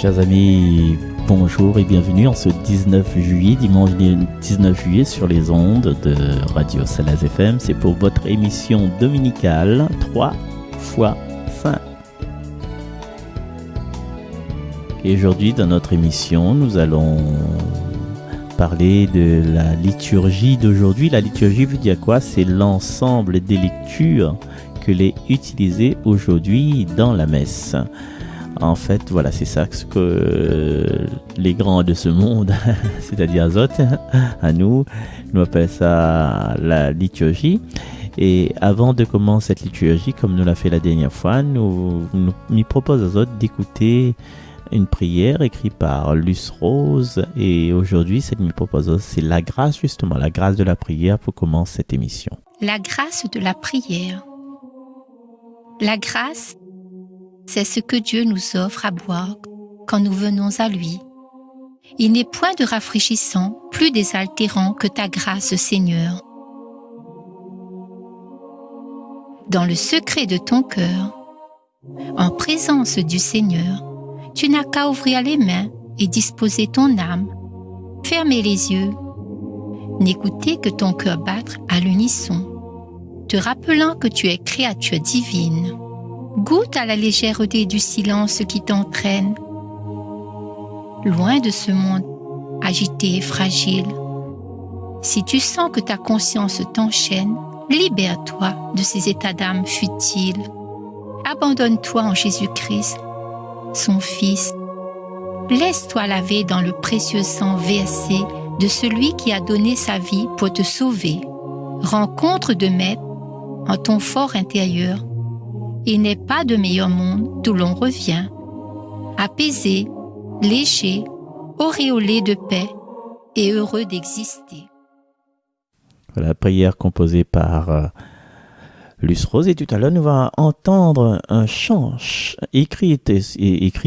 Chers amis, bonjour et bienvenue en ce 19 juillet, dimanche 19 juillet sur les ondes de Radio Salaz FM. C'est pour votre émission dominicale 3 fois 5. Et aujourd'hui, dans notre émission, nous allons parler de la liturgie d'aujourd'hui. La liturgie veut dire quoi? C'est l'ensemble des lectures que l'est utilisées aujourd'hui dans la messe. En fait, voilà, c'est ça ce que les grands de ce monde, c'est-à-dire Azot, à nous appellent ça la liturgie. Et avant de commencer cette liturgie, comme nous l'a fait la dernière fois, nous propose Azot d'écouter une prière écrite par Luce Rose. Et aujourd'hui, cette me propose, c'est la grâce, justement, la grâce de la prière pour commencer cette émission. La grâce de la prière. La grâce, c'est ce que Dieu nous offre à boire quand nous venons à lui. Il n'est point de rafraîchissant, plus désaltérant que ta grâce, Seigneur. Dans le secret de ton cœur, en présence du Seigneur, tu n'as qu'à ouvrir les mains et disposer ton âme, fermer les yeux, n'écouter que ton cœur battre à l'unisson, te rappelant que tu es créature divine. Goûte à la légèreté du silence qui t'entraîne, loin de ce monde agité et fragile. Si tu sens que ta conscience t'enchaîne, libère-toi de ces états d'âme futiles. Abandonne-toi en Jésus-Christ, son Fils. Laisse-toi laver dans le précieux sang versé de celui qui a donné sa vie pour te sauver. Rencontre de maître en ton fort intérieur. Il n'est pas de meilleur monde d'où l'on revient, apaisé, léger, auréolé de paix et heureux d'exister. Voilà, prière composée par Luce Rose. Et tout à l'heure, nous allons entendre un chant écrit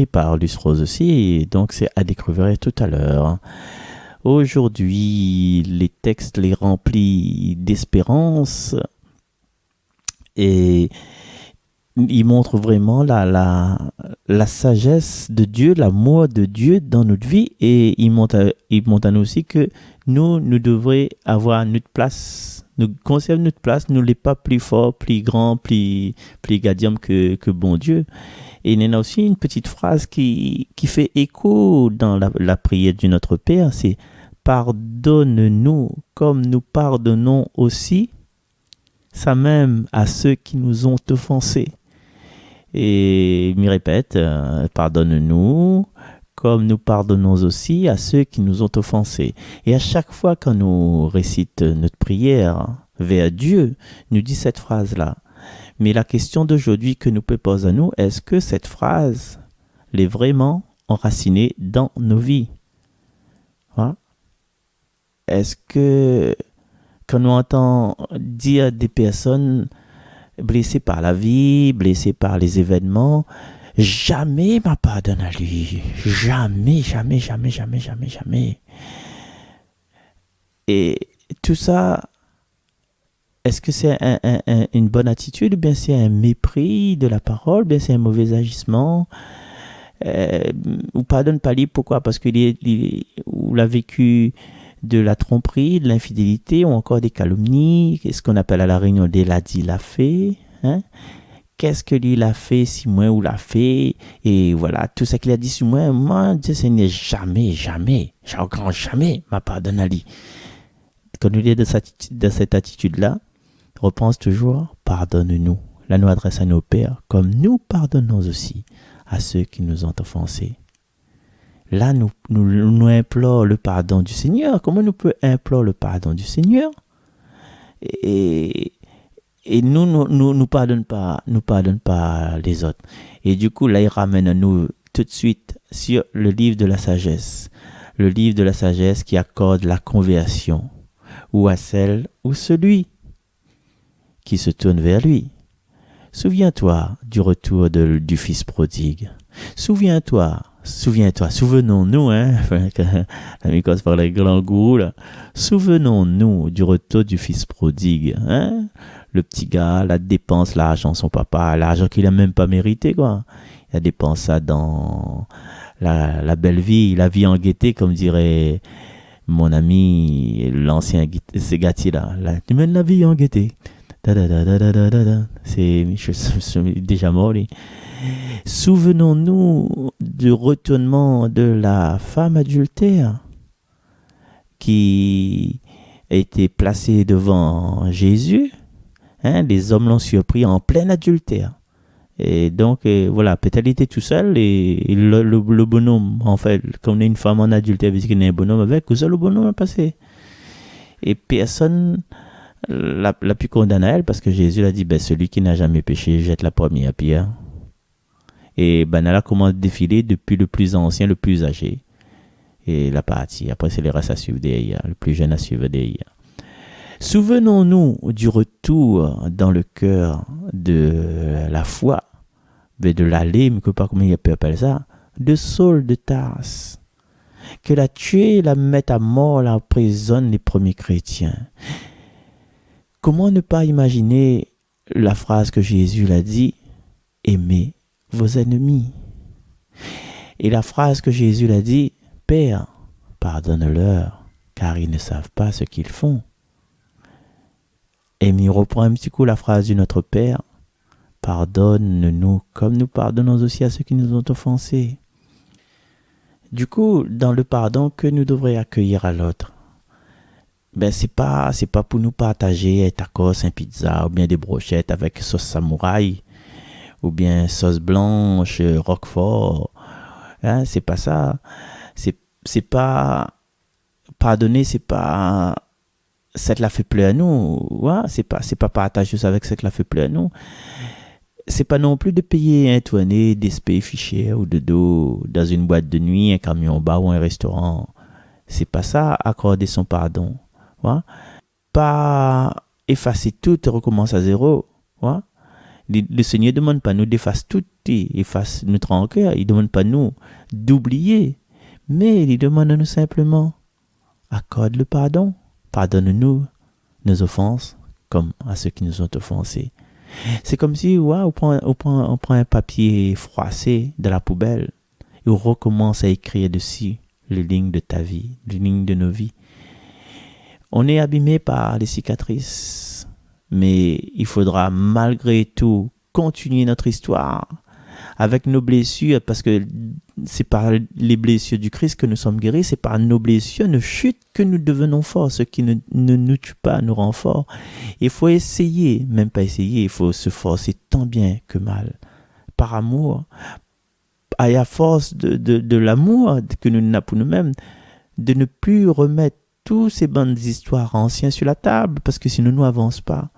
par Luce Rose aussi. Et donc, c'est à découvrir tout à l'heure. Aujourd'hui, les textes les remplis d'espérance et il montre vraiment la sagesse de Dieu, l'amour de Dieu dans notre vie. Et il montre à nous aussi que nous devrions avoir notre place. Nous conservons notre place. Nous ne sommes pas plus forts, plus grands, plus gardien que bon Dieu. Et il y a aussi une petite phrase qui fait écho dans la prière du Notre Père. C'est « Pardonne-nous comme nous pardonnons aussi, ça même à ceux qui nous ont offensés. » Et il me répète, pardonne-nous comme nous pardonnons aussi à ceux qui nous ont offensés. Et à chaque fois quand nous récitons notre prière vers Dieu, nous dit cette phrase-là. Mais la question d'aujourd'hui que nous posons à nous, est-ce que cette phrase l'est vraiment enracinée dans nos vies? Hein? Est-ce que quand nous entendons dire des personnes blessé par la vie, blessé par les événements, jamais m'a pardonné à lui. Jamais. Et tout ça, est-ce que c'est une bonne attitude ou bien c'est un mépris de la parole, ou bien c'est un mauvais agissement? Ou pardonne pas lui, pourquoi? Parce qu'il a vécu de la tromperie, de l'infidélité ou encore des calomnies, ce qu'on appelle à la réunion des l'a dit, l'a fait. Hein? Qu'est-ce que lui l'a fait, si moi ou l'a fait? Et voilà, tout ça qu'il a dit sur moi, Dieu Seigneur, jamais m'a pardonné à lui. Quand nous sommes de cette attitude-là, repense toujours, pardonne-nous. Là, nous adresse à nos pères, comme nous pardonnons aussi à ceux qui nous ont offensés. Là, nous implorons le pardon du Seigneur. Comment nous pouvons implorer le pardon du Seigneur? Et nous pardonne pas les autres. Et du coup, là, il ramène à nous tout de suite sur le livre de la sagesse. Le livre de la sagesse qui accorde la conversion ou à celle ou celui qui se tourne vers lui. Souviens-toi du retour du fils prodigue. Souviens-toi Souviens-toi, souvenons-nous, hein, l'ami cause par les grands gourous, là. Souvenons-nous du retour du fils prodigue, hein. Le petit gars, la dépense, l'argent, son papa, l'argent qu'il a même pas mérité, quoi. Il a dépensé ça dans la belle vie, la vie en gaieté, comme dirait mon ami, l'ancien Ségati, là. Tu mènes la vie en gaieté. Je suis déjà mort, lui. Souvenons-nous du retournement de la femme adultère qui a été placée devant Jésus. Hein, les hommes l'ont surpris en plein adultère. Et donc, voilà, peut-être il était tout seul et le bonhomme, en fait, comme on est une femme en adultère, parce qu'il y a un bonhomme avec, où ça le bonhomme a passé. Et personne l'a pu condamner à elle parce que Jésus a dit, ben, celui qui n'a jamais péché jette la première pierre. Et ben, elle a commencé à défiler depuis le plus ancien, le plus âgé. Et la partie. Après, c'est les restes à suivre derrière. Le plus jeune à suivre derrière. Souvenons-nous du retour dans le cœur de la foi, de l'allée, mais que pas comment il peut appeler ça, de Saul de Tarse, que l'a tué, la met à mort, la emprisonne les premiers chrétiens. Comment ne pas imaginer la phrase que Jésus l'a dit, aimez vos ennemis. Et la phrase que Jésus l'a dit, Père, pardonne-leur, car ils ne savent pas ce qu'ils font. Et il reprend un petit coup la phrase de notre Père, pardonne-nous comme nous pardonnons aussi à ceux qui nous ont offensés. Du coup, dans le pardon que nous devrions accueillir à l'autre, ben c'est pas pour nous partager un tacos, un pizza ou bien des brochettes avec sauce samouraï ou bien sauce blanche, roquefort. Hein, c'est pas ça. C'est pas pardonner, c'est pas cette la fait plaisir à nous. Ouais, c'est pas partager ça avec cette la fait plaisir à nous. C'est pas non plus de payer un tourné d'espèces fichiers ou de dos dans une boîte de nuit, un camion bar ou un restaurant. C'est pas ça, accorder son pardon. Ouais. Pas effacer tout et recommencer à zéro. Ouais. Le Seigneur ne demande pas nous d'effacer tout et effacer notre rancœur. Il ne demande pas nous d'oublier. Mais il demande à nous simplement accorde le pardon. Pardonne-nous nos offenses comme à ceux qui nous ont offensés. C'est comme si ouais, on prend un papier froissé de la poubelle et on recommence à écrire dessus les lignes de ta vie, les lignes de nos vies. On est abîmé par les cicatrices, mais il faudra malgré tout continuer notre histoire avec nos blessures, parce que c'est par les blessures du Christ que nous sommes guéris, c'est par nos blessures, nos chutes que nous devenons forts. Ce qui ne nous tue pas nous rend forts. Il faut essayer, même pas essayer, il faut se forcer tant bien que mal. Par amour, à force de l'amour que nous n'avons pour nous-mêmes, de ne plus remettre tous ces bandes d'histoires anciennes sur la table, parce que sinon nous n'avançons pas.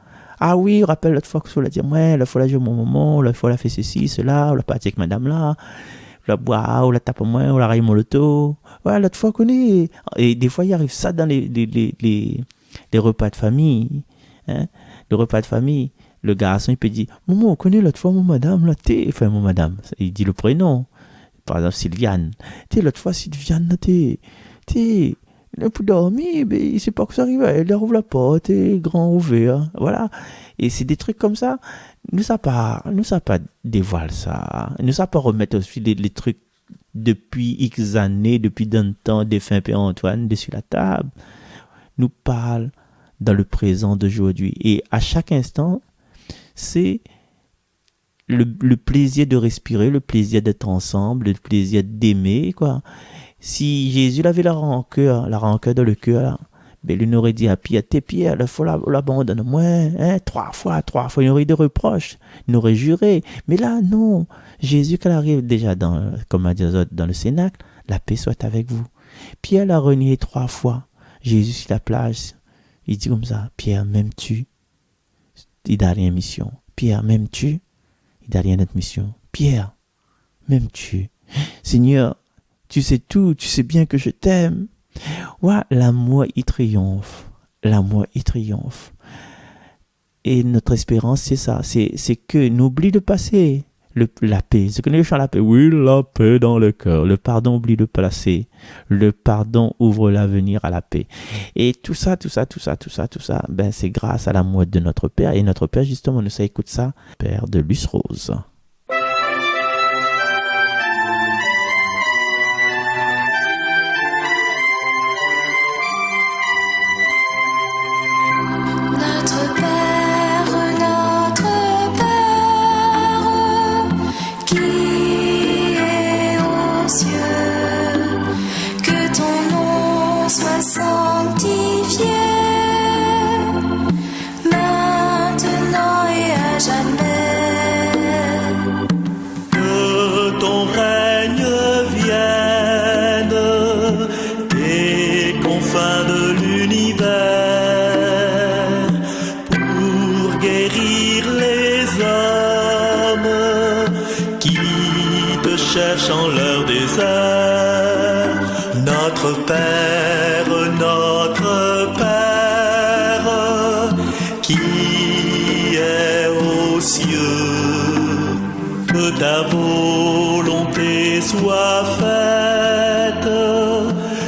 Ah oui, rappelle l'autre fois que je l'a dit, ouais, la fois là j'ai mon moment, la fois là fait ceci, cela, on l'a parti avec madame là, on la boit, on la tape moi, on la raille mon loto. Ouais, l'autre fois qu'on est. Et des fois il arrive ça dans les repas de famille. Hein? Le repas de famille, le garçon il peut dire, maman, on connaît l'autre fois mon madame là, enfin mon madame, il dit le prénom. Par exemple Sylviane. L'autre fois Sylviane là, t'es. Pour dormir, mais il ne sait pas que ça arrive. Elle ouvre la porte et grand ouvert. Voilà. Et c'est des trucs comme ça. Nous ça pas dévoile ça. Nous ça pas remettre aussi les trucs depuis X années, depuis dans le temps des fins Père Antoine dessus la table. Nous parle dans le présent d'aujourd'hui. Et à chaque instant, c'est le plaisir de respirer, le plaisir d'être ensemble, le plaisir d'aimer, quoi. Si Jésus avait la rancœur dans le cœur, là, ben, il aurait dit à Pierre, tes Pierre, il faut l'abandonner. Moi, hein, trois fois, il aurait des reproches, il aurait juré. Mais là, non. Jésus, quand il arrive déjà comme a dit dans le Cénacle, la paix soit avec vous. Pierre l'a renié 3 fois. Jésus sur la plage, il dit comme ça, Pierre, m'aimes-tu? Il n'a rien mission. Pierre, m'aimes-tu? Il n'a rien notre mission. Pierre, m'aimes-tu? Seigneur, tu sais tout, tu sais bien que je t'aime. Ouais, l'amour, il triomphe. L'amour, il triomphe. Et notre espérance, c'est ça. C'est que n'oublie le passé. La paix. Ce que nous cherchons la paix. Oui, la paix dans le cœur. Le pardon oublie de placer. Le pardon ouvre l'avenir à la paix. Et tout ça, ben, c'est grâce à l'amour de notre Père. Et notre Père, justement, nous ça, écoute ça, Père de Luce Rose. Cherchant leur désert, notre Père, qui est aux cieux, que ta volonté soit faite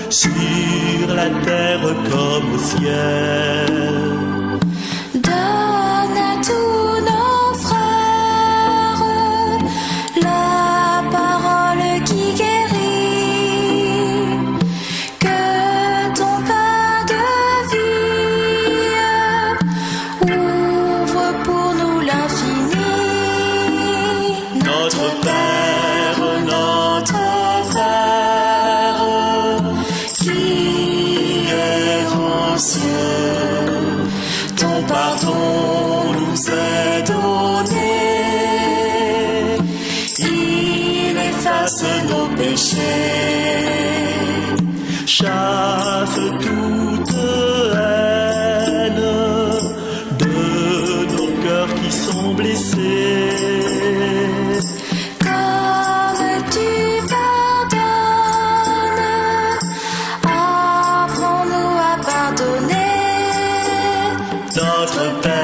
sur la terre comme au ciel. Nos péchés, chasse toute haine de nos cœurs qui sont blessés. Comme tu pardonnes, apprends-nous à pardonner. Notre Père,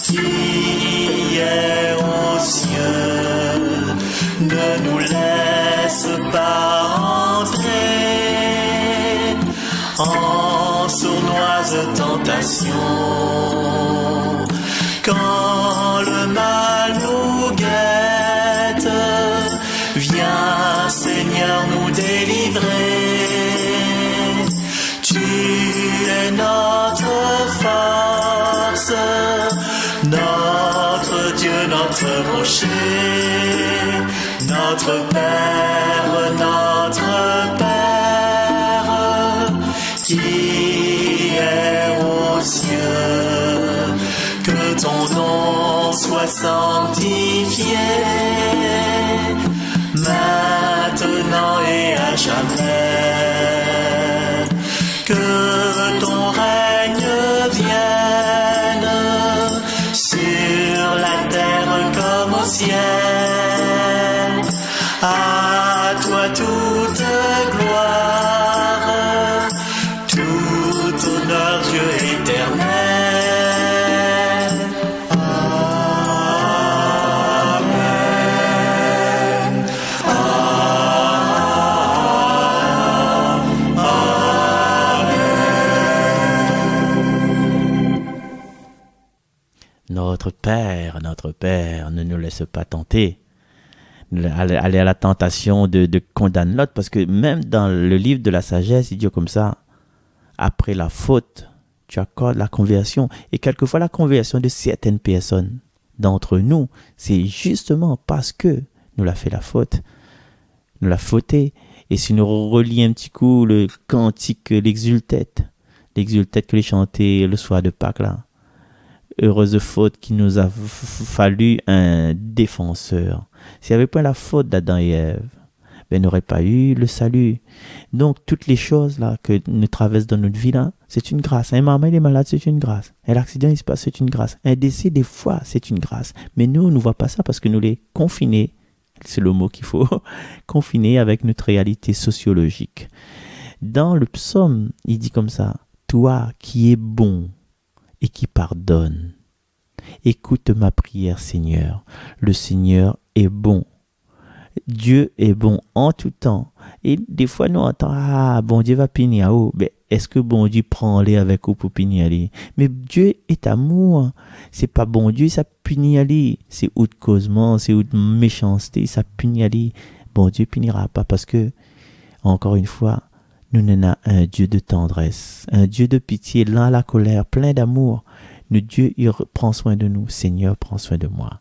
qui est aux cieux, ne nous laisse pas entrer en sournoise tentation. Quand le mal nous guette, viens Seigneur nous délivrer. Tu es notre force, notre Dieu, notre rocher, notre Père, qui est aux cieux. Que ton nom soit sanctifié, maintenant et à jamais. Que ton règne vienne sur la terre comme au ciel. À toi toute gloire, tout honneur, Dieu éternel. Amen. Notre Père, ne nous laisse pas tenter. Aller à la tentation de condamner l'autre, parce que même dans le livre de la sagesse, il dit comme ça, après la faute, tu accordes la conversion. Et quelquefois, la conversion de certaines personnes d'entre nous, c'est justement parce que nous l'a fait la faute. Nous l'a fauté. Et si nous relions un petit coup le cantique, l'exultète que les chantait le soir de Pâques, là. Heureuse faute qu'il nous a fallu un défenseur. S'il n'y avait pas la faute d'Adam et Ève, ben, n'aurait pas eu le salut. Donc, toutes les choses là que nous traversons dans notre vie là, c'est une grâce. Un maman, il est malade, c'est une grâce. Un accident, il se passe, c'est une grâce. Un décès, des fois, c'est une grâce. Mais nous, on ne voit pas ça parce que nous les confinés, c'est le mot qu'il faut, confinés avec notre réalité sociologique. Dans le psaume, il dit comme ça, toi qui es bon et qui pardonne, Écoute ma prière, Seigneur. Le Seigneur est bon. Dieu est bon en tout temps. Et des fois, nous entendons, bon Dieu va punir. Mais est-ce que bon Dieu prend les avec vous pour punir les? Mais Dieu est amour. C'est pas bon Dieu, ça punit les. C'est autre causement, c'est autre méchanceté, ça punit les. Bon Dieu punira pas parce que, encore une fois, nous n'avons un Dieu de tendresse, un Dieu de pitié, lent à la colère, plein d'amour. Notre Dieu, il prend soin de nous. Seigneur, prends soin de moi.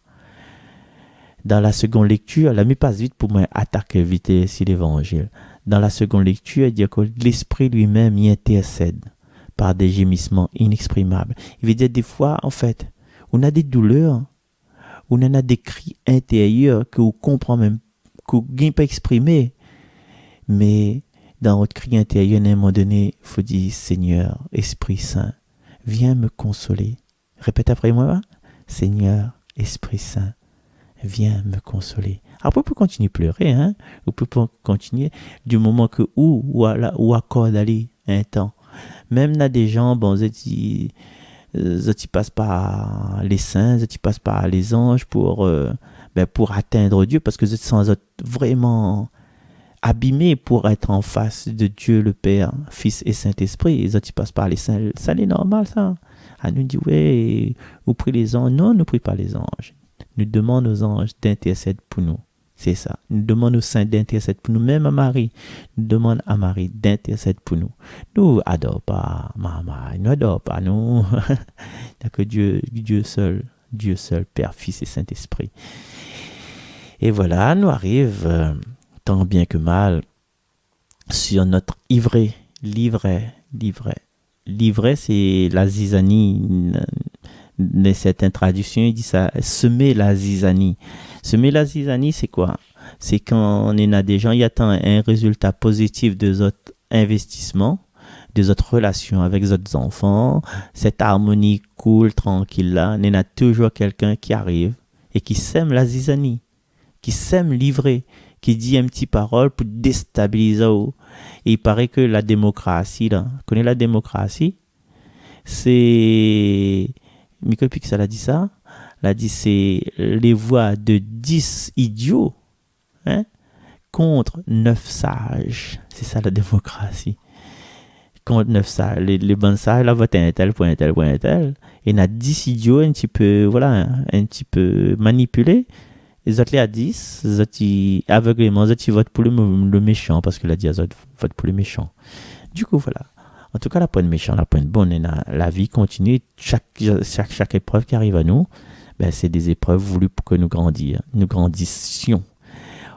Dans la seconde lecture, la mi passe vite pour moi attaquer vite ici l'évangile. Dans la seconde lecture, il dit que l'Esprit lui-même y intercède par des gémissements inexprimables. Il veut dire des fois, en fait, on a des douleurs, on a des cris intérieurs que on comprend même, qu'on ne pas exprimer. Mais dans notre cri intérieur, à un moment donné, il faut dire, Seigneur, Esprit Saint, viens me consoler. Répète après moi, Seigneur, Esprit Saint, viens me consoler. Après, on peut continuer à pleurer, hein? On peut continuer du moment que ou accorde aller un temps. Même là, des gens, bon, ils passent par les saints, ils passent par les anges pour atteindre Dieu, parce que vous êtes sans être vraiment abîmés pour être en face de Dieu, le Père, Fils et Saint-Esprit. Ils passent par les saints. Ça, c'est normal, ça. À nous dit, ouais, vous priez les anges. Non, ne priez pas les anges. Nous demandons aux anges d'intercéder pour nous. C'est ça. Nous demandons aux saints d'intercéder pour nous. Même à Marie. Nous demandons à Marie d'intercéder pour nous. Nous adorons pas Maman. Nous adorons pas nous. Il n'y a que Dieu seul, Père, Fils et Saint-Esprit. Et voilà, nous arrive, tant bien que mal, sur notre livret. Livret, c'est la zizanie. Dans certaines traductions, il dit ça, semer la zizanie. Semer la zizanie, c'est quoi? C'est quand on est des gens, il y a un résultat positif de notre investissement, de notre relation avec nos enfants, cette harmonie cool, tranquille là, il y a toujours quelqu'un qui arrive et qui sème la zizanie, qui sème livrer, qui dit une petite parole pour déstabiliser. Et il paraît que la démocratie, là, vous connaissez la démocratie? C'est... Michael Pixel a dit ça. Il a dit c'est les voix de 10 idiots, hein, contre 9 sages. C'est ça la démocratie. Contre 9 sages. Les bons sages, là, votent un tel. Et il y a 10 idiots un petit peu manipulés. Les autres, les à 10, les autres, aveuglément, les autres, votent pour le méchant, parce que la dit, les autres votent pour le méchant. Du coup, voilà. En tout cas, la pointe méchant, la pointe bonne, la vie continue. Chaque épreuve qui arrive à nous, c'est des épreuves voulues pour que nous grandissions.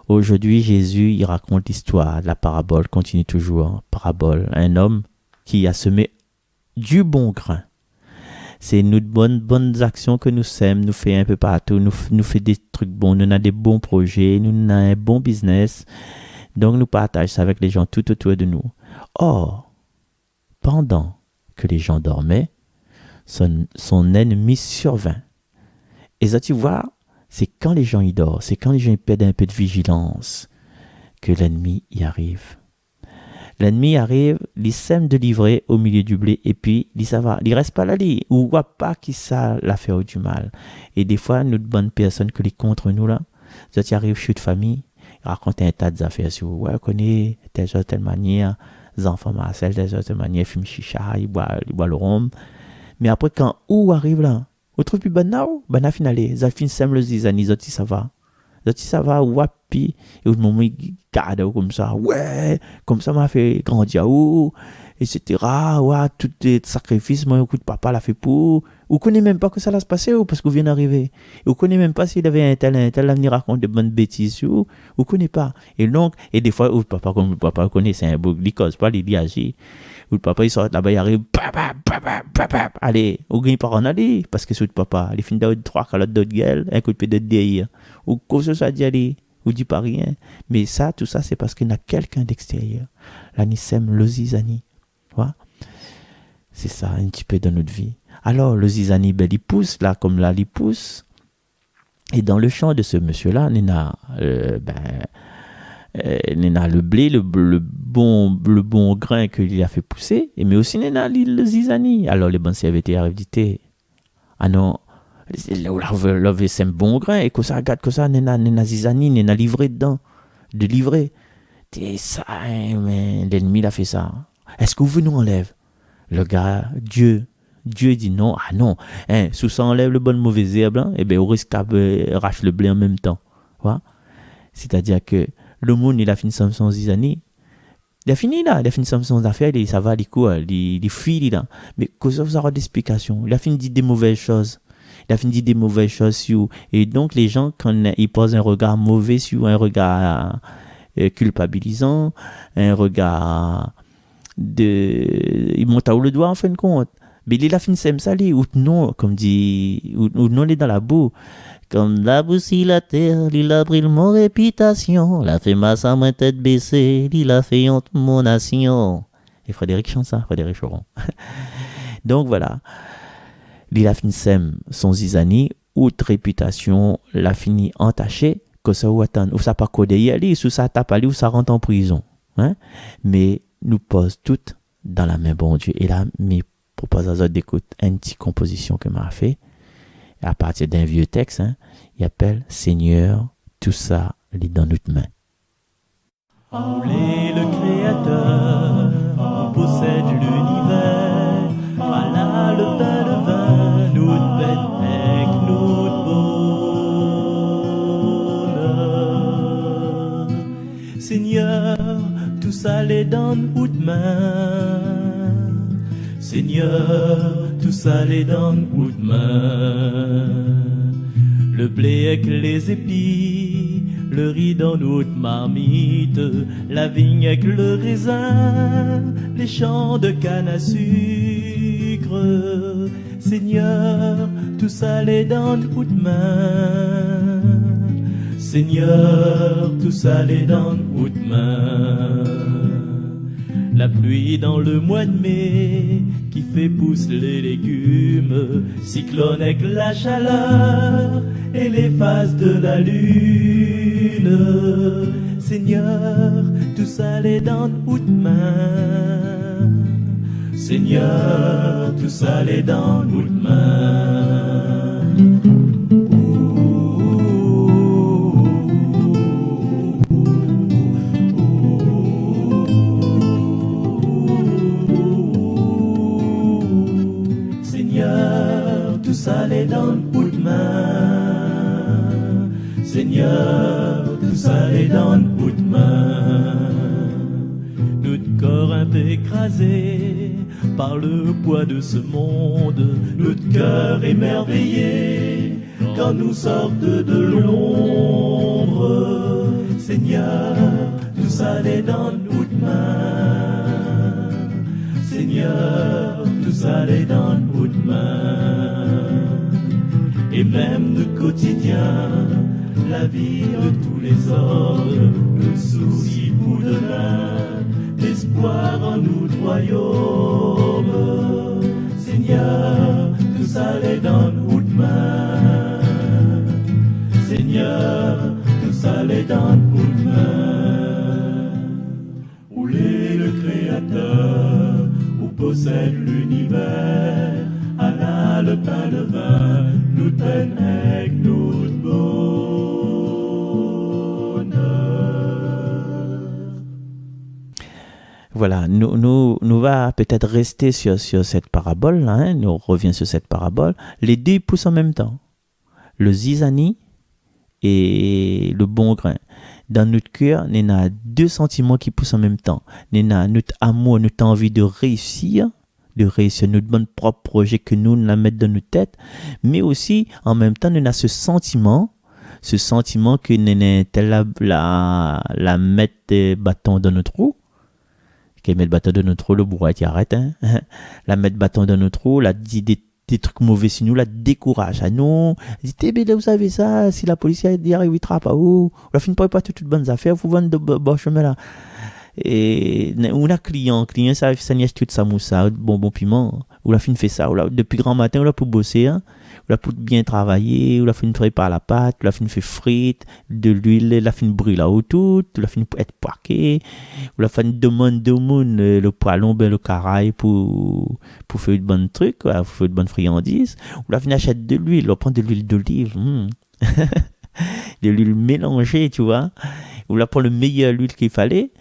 Aujourd'hui, Jésus, il raconte l'histoire de la parabole, continue toujours. Parabole, un homme qui a semé du bon grain. C'est nos bonnes actions que nous sèmes, nous fait un peu partout, nous fait des trucs bons, nous avons des bons projets, nous avons un bon business. Donc, nous partageons ça avec les gens tout autour de nous. Or, pendant que les gens dormaient, son ennemi survint. Et ça, tu vois, c'est quand les gens y dorment, c'est quand les gens y perdent un peu de vigilance que l'ennemi y arrive. L'ennemi arrive, il sème de livrer au milieu du blé et puis il ça va, il reste pas là, il voit pas qui ça l'a fait du mal. Et des fois, notre bonne personne que les contre nous là, ça tu arrive chez une famille, il raconte un tas d'affaires sur ouais, on connaît telle manière, les enfants Marcel, telle manière, fume chicha, il boit le rhum. Mais après quand où arrive là, on trouve plus banao, finale, ça fin sème le zizani, ça va. Ça va, wapi, et au moment où il garde comme ça, ouais, comme ça m'a fait grandir, etc. Ouais, tout les sacrifices, moi, écoute, papa l'a fait pour. Vous connaissez même pas que ça va se passer, parce que vous venez d'arriver. Vous connaissez même pas s'il avait un tel, à venir raconter de bonnes bêtises, vous connaissez pas. Et donc, et des fois, papa, comme le papa connaît, c'est un beau, il cause pas, il agit. Ou le papa, il sort là-bas, il arrive, allez, ou gagne par en aller, parce que c'est le papa, il finit d'avoir 3 calottes d'autres gueules, un coup de pied de délire, ou quoi que ce soit d'y aller, ou dit pas rien. Mais ça, tout ça, c'est parce qu'il y a quelqu'un d'extérieur. Là, nous sommes le zizani. Voilà. C'est ça, un petit peu dans notre vie. Alors, le zizani, il pousse, là, comme là, il pousse. Et dans le champ de ce monsieur-là, il y a, le blé, le bon grain qu'il a fait pousser, mais aussi il y a le zizani. Alors les bons serviteurs arrivent dit ah non, la c'est un bon grain et que ça regarde que ça nena zizani nena livré dedans de livrer et ça mais l'ennemi l'a fait ça. Est-ce que vous nous enlève le gars Dieu dit non, ah non, sous ça enlève le bon mauvais herbe hein, et ben au risque rache le blé en même temps, voilà. C'est-à-dire que le monde il a fini son zizani, il a fini son affaire, ça va il fuit là, mais que ça aura d'explication, il a fini de dire des mauvaises choses. Sur et donc les gens quand ils posent un regard mauvais sur un regard culpabilisant, un regard ils montent à haut le doigt en fin de compte. Mais il a fini sem sali ou non comme dit ou non il est dans la boue comme la boue si la terre il a pris mon réputation la fait ma sa main tête baissée il a fait honte mon nation et Frédéric chante ça Frédéric Choron. Donc voilà il a fini sem son zizani haute réputation l'a fini entaché que ça ou attend ou ça pas codé aller sous ça tape aller ou ça rentre en prison hein? Mais nous pose toutes dans la main bon Dieu et là mes propose à autres d'écoute une petite composition que m'a fait à partir d'un vieux texte hein, il appelle Seigneur tout ça est dans notre main. Est le Créateur, on possède l'univers, Allah le pain de vin, notre peine avec notre bonheur. Seigneur, tout ça les dans notre main. Seigneur, tout ça les dans notre main. Le blé avec les épis, le riz dans notre marmite, la vigne avec le raisin, les champs de canne à sucre. Seigneur, tout ça les dans notre main. Seigneur, tout ça les dans notre main. La pluie dans le mois de mai qui fait pousser les légumes, cyclone avec la chaleur et les phases de la lune. Seigneur, tout ça les dans notre main. Seigneur, tout ça les dans notre main. Tout ça les dans notre main. Seigneur, tout ça les dans notre main. Notre corps un peu écrasé par le poids de ce monde, notre cœur émerveillé quand nous sortent de l'ombre. Seigneur, tout ça les dans notre main. Seigneur, tout ça les dans notre main. Et même le quotidien, la vie de tous les hommes, le souci pour demain, l'espoir en notre royaume. Seigneur, tout ça les dans notre main. Seigneur, tout ça les dans notre main. Où est le Créateur, où possède l'univers, Allah le pain de vin, nous peine avec notre bonheur. Voilà, nous va peut-être rester sur cette parabole, hein, nous revient sur cette parabole. Les deux poussent en même temps, le zizani et le bon grain. Dans notre cœur, il y a deux sentiments qui poussent en même temps. Il y a notre amour, notre envie de réussir notre bon propre projet que nous mettre dans notre tête, mais aussi en même temps nous avons ce sentiment que nous la mettre bâton dans notre roue, qui met le bâton dans notre roue, le bourreau qui arrête, hein? La mettre bâton dans notre roue, la dit des trucs mauvais sur nous, la décourage à nous, dit vous savez ça, si la police y arrivera pas où, la fin pas toutes bonnes affaires, vous vendez de bon chemin là. Et on a client ça n'y a tout ça moussa bonbon piment ou la fin fait ça ou la depuis grand matin ou la pour bosser hein, ou la pour bien travailler ou la fin préparer la pâte ou la fin fait frites de l'huile la fin brûler là autour ou la fin être poqué ou la fin demande au monde le poêlon ben le carail pour faire de bonnes trucs pour faire de bonnes friandises ou la fin achète de l'huile on prend de l'huile d'olive de l'huile mélangée tu vois ou la prend le meilleur huile qu'il fallait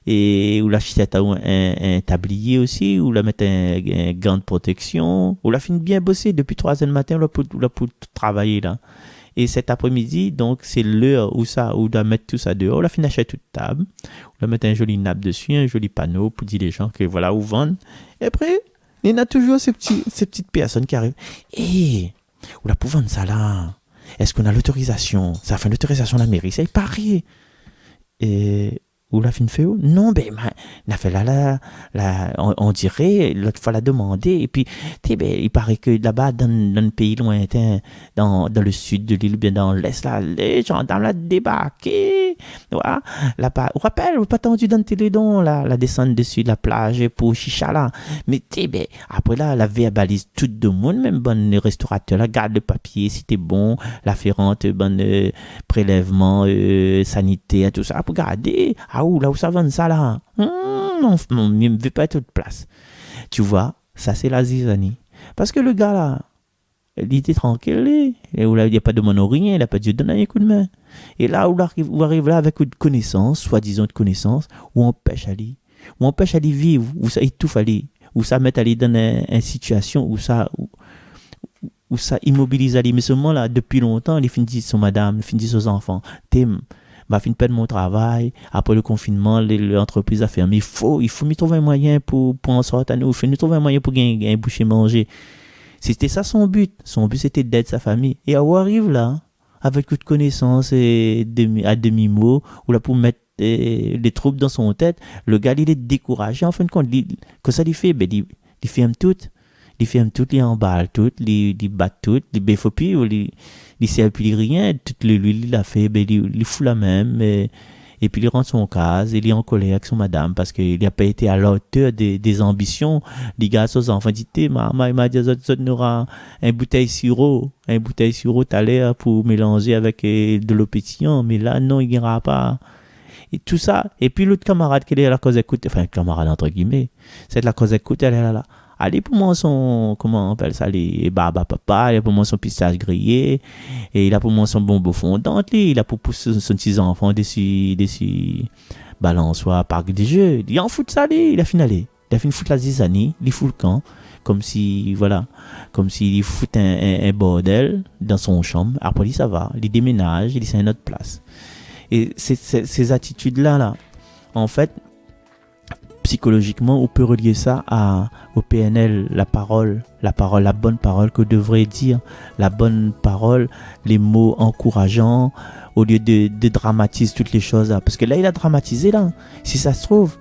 et ou la chitette un tablier aussi ou la mettre un gant de protection ou la fin bien bosser depuis 3h du matin ou la pour travailler là et cet après-midi donc c'est l'heure où ça ou doit mettre tout ça dehors ou la fin acheter toute table ou la mettre un joli nappe dessus un joli panneau pour dire les gens que voilà où vendre et après il y a toujours ces petites personnes qui arrivent et ou la pour vendre ça là est-ce qu'on a l'autorisation ça fait l'autorisation de la mairie ça il paraît et ou la fin fait non ben on a fait là on dirait l'autre fois la demander et puis ben il paraît que là-bas dans le pays lointain dans le sud de l'île bien dans l'est là les gendarmes là débarqué voilà là-bas on rappelle pas tendu dans Télédon la descente dessus de la plage pour chicha là mais ben après là la verbalise tout le monde même bon restaurateur là garde le papier si t'es bon l'afférente bonne prélèvement sanitaire tout ça pour garder là où ça vend ça là non il ne veut pas être de place tu vois ça c'est la zizanie parce que le gars là il était tranquille et où là il n'y a pas de mono rien il n'a pas de donner un coup de main et là où arrive là avec une connaissance soi-disant de connaissance où on pêche à lui vivre où ça étouffe à lui où ça met à lui dans une situation où ça immobilise à lui mais seulement là depuis longtemps il finit son madame il finit ses enfants m'a fin de perdre mon travail après le confinement l'entreprise a fermé il faut me trouver un moyen pour en sortir il faut nous trouver un moyen pour gagner un boucher manger c'était ça son but c'était d'aider sa famille et on arrive là avec toute connaissance et à demi-mot ou là pour mettre des troubles dans son tête le gars il est découragé en fin de compte que ça lui fait ben il ferme tout il emballe tout il bat tout il faut plus il sert plus rien toute l'huile il a fait ben il fout la même et puis il rentre son case il est en colère avec son madame parce qu'il n'a pas été à la hauteur des ambitions les gars aux enfants dit maman il m'a dit nous aura un bouteille sirop t'as l'air pour mélanger avec de l'eau pétillante mais là non il n'ira pas et tout ça et puis l'autre camarade qui est à la cause écoute enfin camarade entre guillemets c'est la cause écoute elle est là allez pour moi son comment on appelle ça les baba papa il a pour moi son pistache grillé et il a pour moi son bonbon fondant il a pour pousser son petit enfant dessus balançoire parc des jeux il en fout ça il a fini fout la zizanie il fout le camp comme s'il fout un bordel dans son chambre après ça va il déménage il c'est une autre place et ces attitudes là en fait psychologiquement, on peut relier ça au PNL, la bonne parole que devrait dire, la bonne parole, les mots encourageants, au lieu de dramatiser toutes les choses là. Parce que là, il a dramatisé là, si ça se trouve.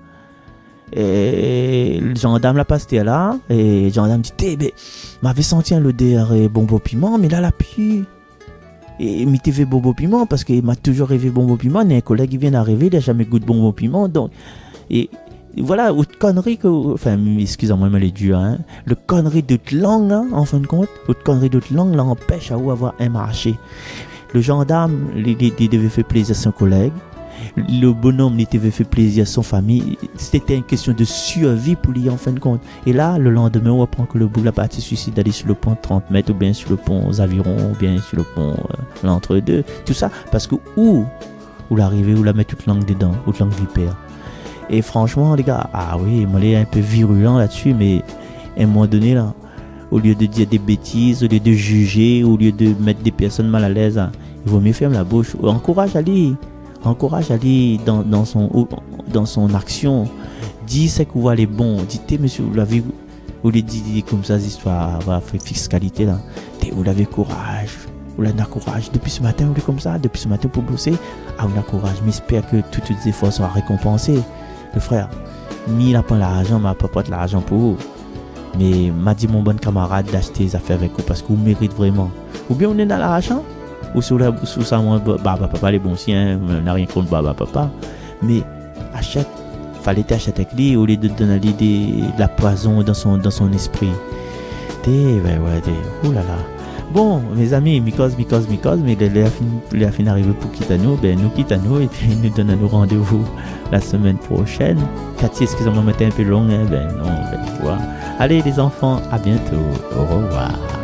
Et le gendarme l'a passé là, et le gendarme dit, m'avait senti un odeur et bonbon piment, mais là, la pluie. Et m'y TV bonbon piment, parce qu'il m'a toujours rêvé bonbon piment, et un collègue qui vient d'arriver, il n'a jamais goûté bonbon piment, donc, et voilà, autre connerie excusez-moi, mais les dur, hein. Le connerie d'autres langues, hein, en fin de compte, l'autre connerie d'autres langues, là, empêche à avoir un marché. Le gendarme, il devait faire plaisir à son collègue. Le bonhomme, il devait faire plaisir à son famille. C'était une question de survie pour lui, en fin de compte. Et là, le lendemain, on apprend que le bout de la partie suicide d'aller sur le pont de 30 mètres, ou bien sur le pont aux Avirons, ou bien sur le pont l'entre-deux. Tout ça, parce que où l'arrivée, où la met toute langue dedans, toute langue vipère. Et franchement, les gars, oui, moi, je suis un peu virulent là-dessus, mais à un moment donné, là, au lieu de dire des bêtises, au lieu de juger, au lieu de mettre des personnes mal à l'aise, hein, il vaut mieux fermer la bouche. Encourage à lui dans son action. Dis ce que vous allez bon. Dites, monsieur, vous l'avez, vous lui dites comme ça, l'histoire, fiscalité, là. Vous l'avez courage. Vous l'avez courage. Depuis ce matin, vous l'avez comme ça. Depuis ce matin, pour bosser. Vous l'avez courage. Mais j'espère que tous les efforts seront récompensés. Le frère, il n'a pas l'argent, m'a pas de l'argent pour vous. Mais m'a dit mon bon camarade d'acheter les affaires avec vous parce que vous méritez vraiment. Ou bien on est dans l'argent, ou sous ça, moi, papa, les bons siens, on n'a rien contre papa. Mais achète fallait t'acheter avec lui au lieu de donner de la poison dans son esprit. Oh là là. Bon, mes amis, because, mais les fin arrivé pour quitter nous, nous quittons nous et puis nous donnons rendez-vous la semaine prochaine. Cathy, excusez-moi, c'était un peu long, non, voilà. Allez les enfants, à bientôt, au revoir.